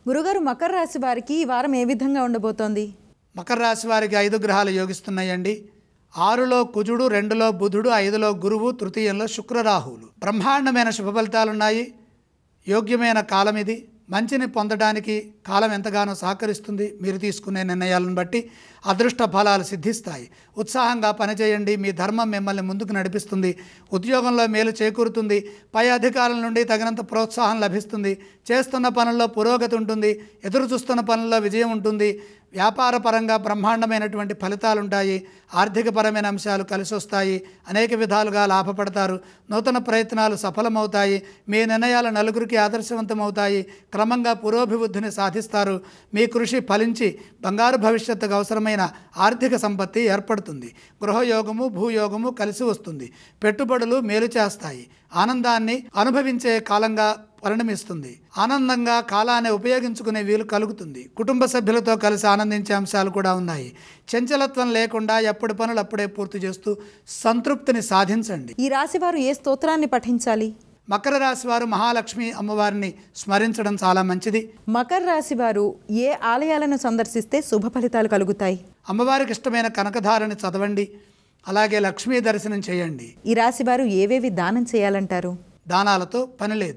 గురుగారు, మకర రాశి వారికి ఈ వారం ఏ విధంగా ఉండబోతోంది? మకర రాశి వారికి 5 గ్రహాలు యోగిస్తున్నాయండి. 6లో కుజుడు, 2లో బుధుడు, 5లో గురువు, తృతీయంలో శుక్రరాహువులు. బ్రహ్మాండమైన శుభ ఫలితాలున్నాయి. యోగ్యమైన కాలం ఇది. మంచిని పొందడానికి కాలం ఎంతగానో సహకరిస్తుంది. మీరు తీసుకునే నిర్ణయాలను బట్టి అదృష్ట ఫలాలు సిద్ధిస్తాయి. ఉత్సాహంగా పనిచేయండి. మీ ధర్మం మిమ్మల్ని ముందుకు నడిపిస్తుంది. ఉద్యోగంలో మేలు చేకూరుతుంది. పై అధికారుల నుండి తగినంత ప్రోత్సాహం లభిస్తుంది. చేస్తున్న పనుల్లో పురోగతి ఉంటుంది. ఎదురు చూస్తున్న పనుల్లో విజయం ఉంటుంది. వ్యాపార పరంగా బ్రహ్మాండమైనటువంటి ఫలితాలు ఉంటాయి. ఆర్థికపరమైన అంశాలు కలిసి వస్తాయి. అనేక విధాలుగా లాభపడతారు. నూతన ప్రయత్నాలు సఫలమవుతాయి. మీ నిర్ణయాలు నలుగురికి ఆదర్శవంతమవుతాయి. క్రమంగా పురోభివృద్ధిని సాధిస్తారు. మీ కృషి ఫలించి బంగారు భవిష్యత్తుకు అవసరమైన ఆర్థిక సంపత్తి ఏర్పడుతుంది. గృహయోగము, భూయోగము కలిసి వస్తుంది. పెట్టుబడులు మేలు చేస్తాయి. ఆనందాన్ని అనుభవించే కాలంగా పరిణమిస్తుంది. ఆనందంగా కాలాన్ని ఉపయోగించుకునే వీలు కలుగుతుంది. కుటుంబ సభ్యులతో కలిసి ఆనందించే అంశాలు కూడా ఉన్నాయి. చంచలత్వం లేకుండా ఎప్పటి పనులు అప్పుడే పూర్తి చేస్తూ సంతృప్తిని సాధించండి. ఈ రాశి వారు ఏ స్తోత్రాన్ని పఠించాలి? మకర రాశి వారు మహాలక్ష్మి అమ్మవారిని స్మరించడం చాలా మంచిది. మకర రాశి వారు ఏ ఆలయాలను సందర్శిస్తే శుభ ఫలితాలు కలుగుతాయి? అమ్మవారికి ఇష్టమైన కనకధారని చదవండి. అలాగే లక్ష్మీ దర్శనం చేయండి. ఈ రాశి వారు ఏవేవి దానం చేయాలంటారు? దానాలతో పని లేదు.